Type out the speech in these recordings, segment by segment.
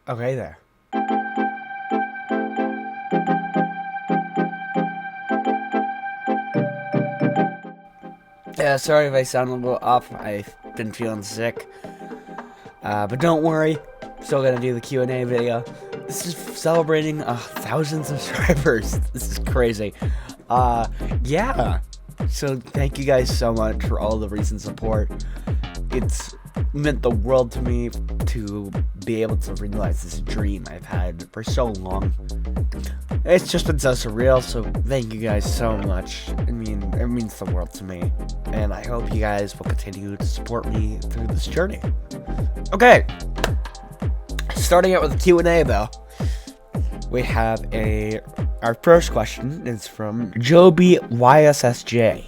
Okay there. Yeah, sorry if I sound a little off. I've been feeling sick. But don't worry. Still gonna do the Q&A video. This is celebrating 1,000 subscribers. This is crazy. Yeah. So thank you guys so much for all the recent support. It's meant the world to me to be able to realize this dream I've had for so long. It's just been so surreal, so thank you guys so much. I mean, it means the world to me. And I hope you guys will continue to support me through this journey. Okay. Starting out with the Q&A though. We have our first question is from Joby YSSJ.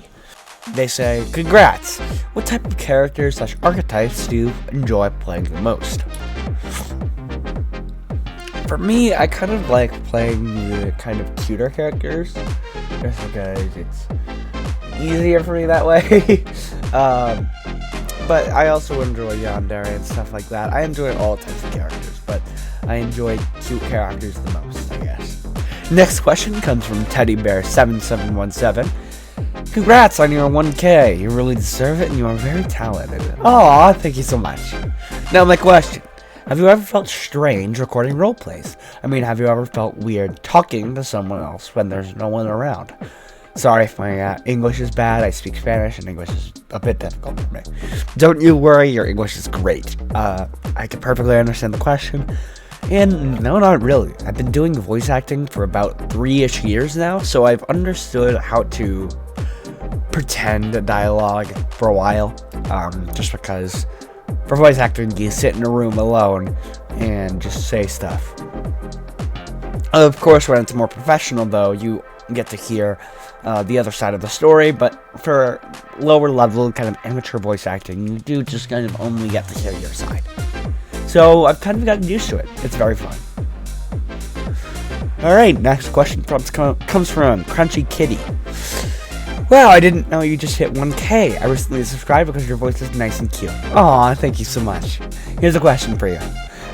They say, congrats! What type of characters / archetypes do you enjoy playing the most? For me, I kind of like playing the kind of cuter characters, just because it's easier for me that way. But I also enjoy yandere and stuff like that. I enjoy all types of characters, but I enjoy cute characters the most, I guess. Next question comes from TeddyBear7717. Congrats on your 1K. You really deserve it and you are very talented. Aw, thank you so much. Now my question. Have you ever felt strange recording roleplays? I mean, have you ever felt weird talking to someone else when there's no one around? Sorry if my English is bad. I speak Spanish and English is a bit difficult for me. Don't you worry, your English is great. I can perfectly understand the question. And no, not really. I've been doing voice acting for about 3-ish years now, so I've understood how to pretend a dialogue for a while. Just because for voice acting, you sit in a room alone and just say stuff. Of course, when it's more professional, though, you get to hear the other side of the story, but for lower level, kind of amateur voice acting, you do just kind of only get to hear your side. So I've kind of gotten used to it. It's very fun. Alright, next question comes from Crunchy Kitty. Wow, I didn't know you just hit 1K. I recently subscribed because your voice is nice and cute. Aw, thank you so much. Here's a question for you.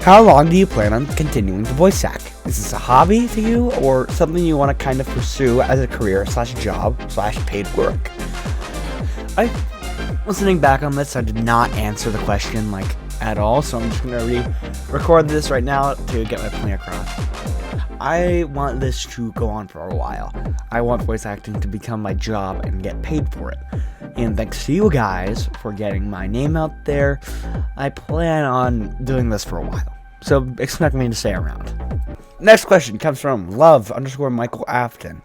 How long do you plan on continuing to voice act? Is this a hobby to you, or something you want to kind of pursue as a career / job / paid work? Listening back on this, I did not answer the question, at all, so I'm just going to record this right now to get my point across. I want this to go on for a while. I want voice acting to become my job and get paid for it. And thanks to you guys for getting my name out there, I plan on doing this for a while. So expect me to stay around. Next question comes from love_Michael Afton.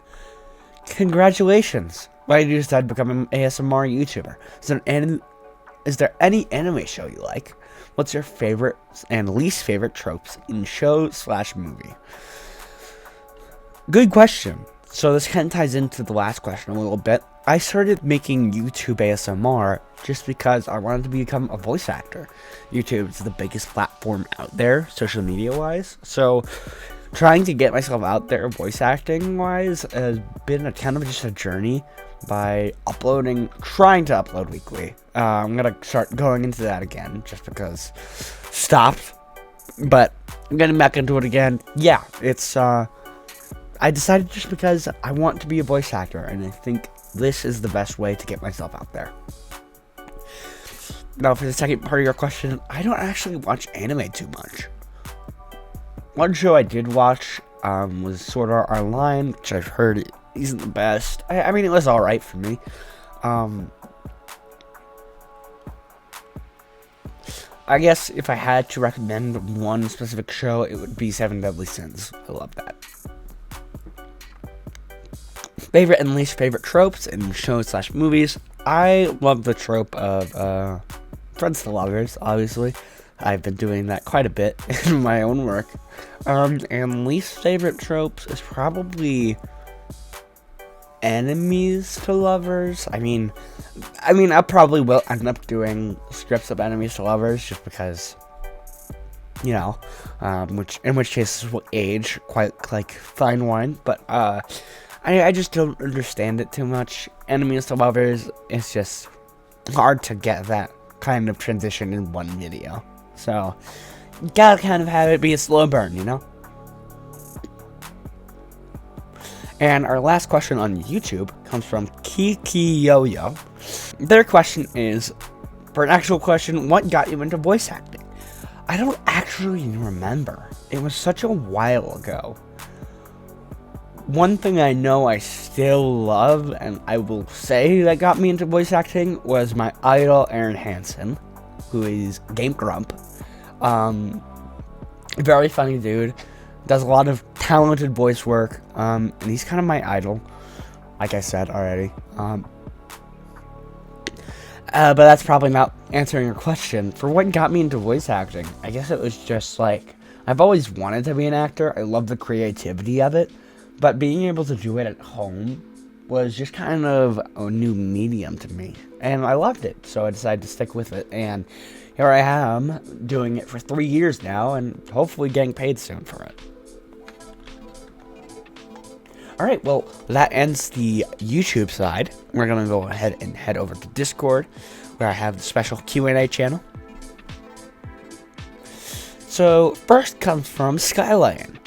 Congratulations. Why did you decide to become an ASMR YouTuber? Is there any anime show you like? What's your favorite and least favorite tropes in show / movie? Good question. So this kind of ties into the last question a little bit. I started making YouTube ASMR just because I wanted to become a voice actor. YouTube is the biggest platform out there, social media wise. So trying to get myself out there voice acting wise has been a kind of just a journey by trying to upload weekly. I'm gonna start going into that again just because stopped, but I'm getting back into it again. Yeah, it's I decided just because I want to be a voice actor, and I think this is the best way to get myself out there. Now, for the second part of your question, I don't actually watch anime too much. One show I did watch was Sword Art Online, which I've heard isn't the best. I mean, it was alright for me. I guess if I had to recommend one specific show, it would be Seven Deadly Sins. I love that. Favorite and least favorite tropes in shows / movies. I love the trope of friends to lovers, obviously. I've been doing that quite a bit in my own work. And least favorite tropes is probably enemies to lovers. I mean, I probably will end up doing scripts of enemies to lovers just because, in which case will age quite like fine wine. But I just don't understand it too much. Enemies to lovers, it's just hard to get that kind of transition in one video. So, gotta kind of have it be a slow burn, you know? And our last question on YouTube comes from Kiki Yo-Yo. Their question is, for an actual question, what got you into voice acting? I don't actually remember. It was such a while ago. One thing I know I still love, and I will say that got me into voice acting, was my idol, Aaron Hansen, who is Game Grump. Very funny dude. Does a lot of talented voice work, and he's kind of my idol, like I said already. But that's probably not answering your question. For what got me into voice acting, I guess it was just like, I've always wanted to be an actor. I love the creativity of it, but being able to do it at home was just kind of a new medium to me, and I loved it, so I decided to stick with it, and here I am doing it for 3 years now, and hopefully getting paid soon for it. Alright, well, that ends the YouTube side. We're going to go ahead and head over to Discord, where I have the special Q&A channel. So, first comes from Skyline.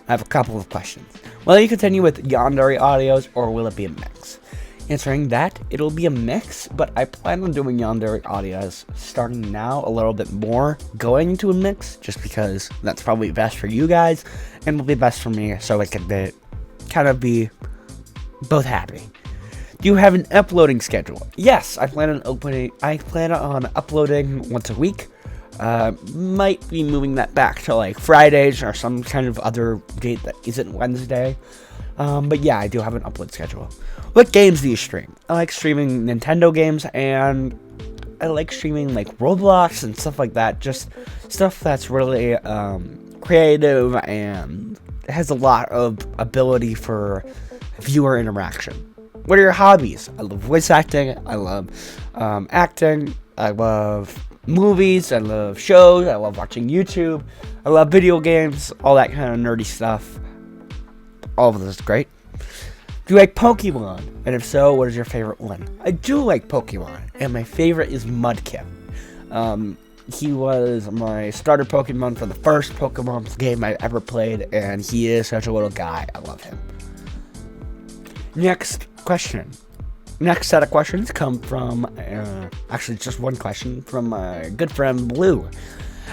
I have a couple of questions. Will you continue with Yandere audios, or will it be a mix? Answering that, it'll be a mix, but I plan on doing Yandere audios starting now a little bit more, going into a mix, just because that's probably best for you guys, and will be best for me, so it can kind of be both happy. Do you have an uploading schedule? Yes, I plan on uploading once a week. Might be moving that back to like Fridays or some kind of other date that isn't Wednesday. But yeah, I do have an upload schedule. What games do you stream? I like streaming Nintendo games, and I like streaming like Roblox and stuff like that. Just stuff that's really creative and has a lot of ability for viewer interaction. What are your hobbies? I love voice acting. I love acting. I love movies. I love shows. I love watching YouTube. I love video games. All that kind of nerdy stuff. All of this is great. Do you like Pokemon? And if so, what is your favorite one? I do like Pokemon, and my favorite is Mudkip. He was my starter Pokemon for the first Pokemon game I ever played, and he is such a little guy. I love him. Next question. Next set of questions come from, actually just one question from my good friend Blue.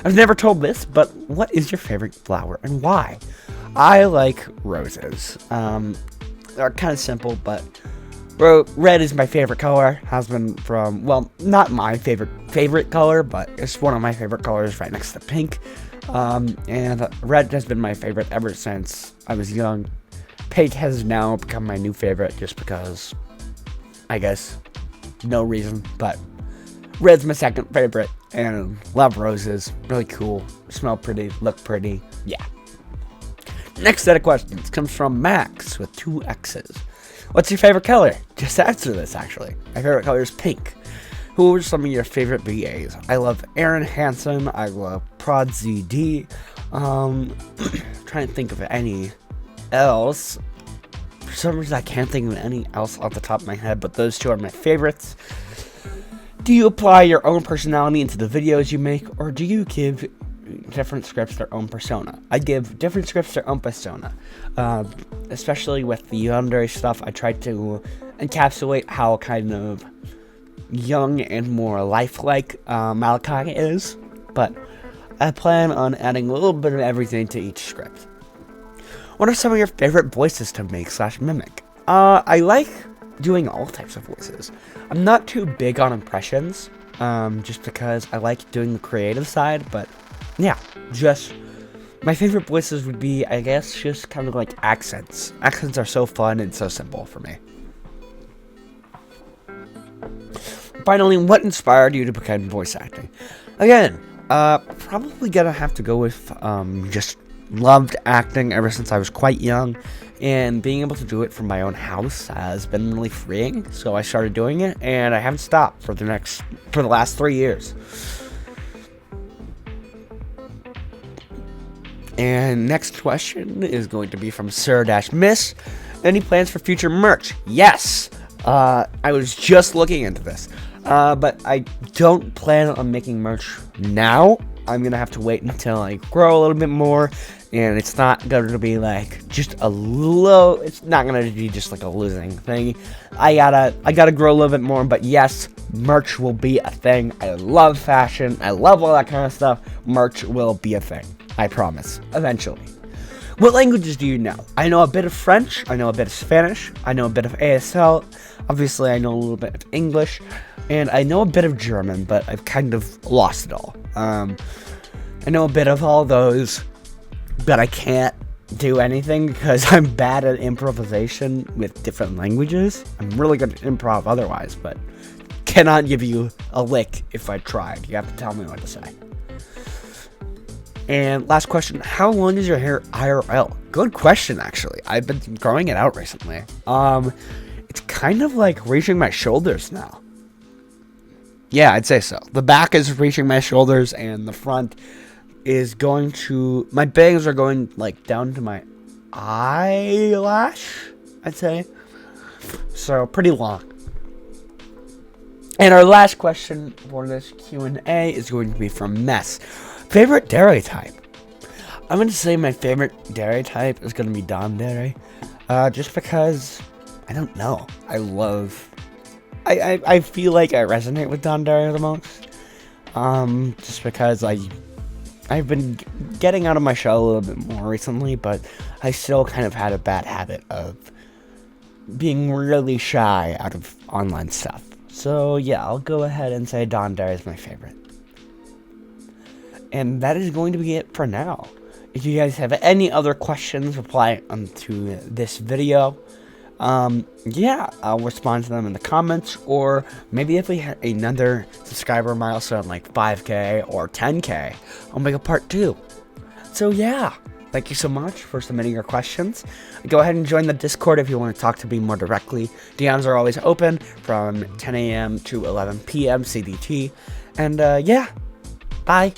I've never told this, but what is your favorite flower and why? I like roses. They're kind of simple, but red is my favorite color. Has been from, well, not my favorite color, but it's one of my favorite colors right next to pink. And red has been my favorite ever since I was young. Pink has now become my new favorite just because, I guess, no reason, but red's my second favorite, and love roses. Really cool, smell pretty, look pretty, yeah. Next set of questions comes from Max with 2 X's. What's your favorite color? Just answer this, actually. My favorite color is pink. Who are some of your favorite VAs? I love Aaron Hansen. I love Prod ZD. Trying to think of any else. For some reason, I can't think of any else off the top of my head, but those 2 are my favorites. Do you apply your own personality into the videos you make, or do you give different scripts their own persona? I give different scripts their own persona. Especially with the Yandere stuff, I try to encapsulate how kind of young and more lifelike Malachi is, but I plan on adding a little bit of everything to each script. What are some of your favorite voices to make / mimic? I like doing all types of voices. I'm not too big on impressions, just because I like doing the creative side, but yeah, just my favorite voices would be, I guess, just kind of like accents. Accents are so fun and so simple for me. Finally, what inspired you to become voice acting? Again, probably gonna have to go with just loved acting ever since I was quite young, and being able to do it from my own house has been really freeing. So I started doing it, and I haven't stopped for the last 3 years. And next question is going to be from Sir-Miss. Any plans for future merch? Yes! I was just looking into this. But I don't plan on making merch now. I'm gonna have to wait until I grow a little bit more, and it's not gonna be like just a low. It's not gonna be just like a losing thing. I gotta grow a little bit more. But yes, merch will be a thing. I love fashion. I love all that kind of stuff. Merch will be a thing. I promise. Eventually. What languages do you know? I know a bit of French, I know a bit of Spanish, I know a bit of ASL, obviously I know a little bit of English, and I know a bit of German, but I've kind of lost it all. I know a bit of all those, but I can't do anything because I'm bad at improvisation with different languages. I'm really good at improv otherwise, but cannot give you a lick if I tried. You have to tell me what to say. And last question, how long is your hair IRL? Good question, actually. I've been growing it out recently. It's kind of like reaching my shoulders now. Yeah, I'd say so. The back is reaching my shoulders, and the front is going to... My bangs are going, like, down to my eyelash, I'd say. So, pretty long. And our last question for this Q&A is going to be from Mess. Favorite dairy type? I'm going to say my favorite dairy type is going to be Don-Dairy. Just because, I don't know. I feel like I resonate with Don-Dairy the most. Just because I've been getting out of my shell a little bit more recently, but I still kind of had a bad habit of being really shy out of online stuff. So yeah, I'll go ahead and say Don-Dairy is my favorite. And that is going to be it for now. If you guys have any other questions, reply onto this video. Yeah, I'll respond to them in the comments. Or maybe if we hit another subscriber milestone like 5K or 10K, I'll make a part 2. So yeah, thank you so much for submitting your questions. Go ahead and join the Discord if you want to talk to me more directly. DMs are always open from 10 a.m. to 11 p.m. CDT. And yeah, bye.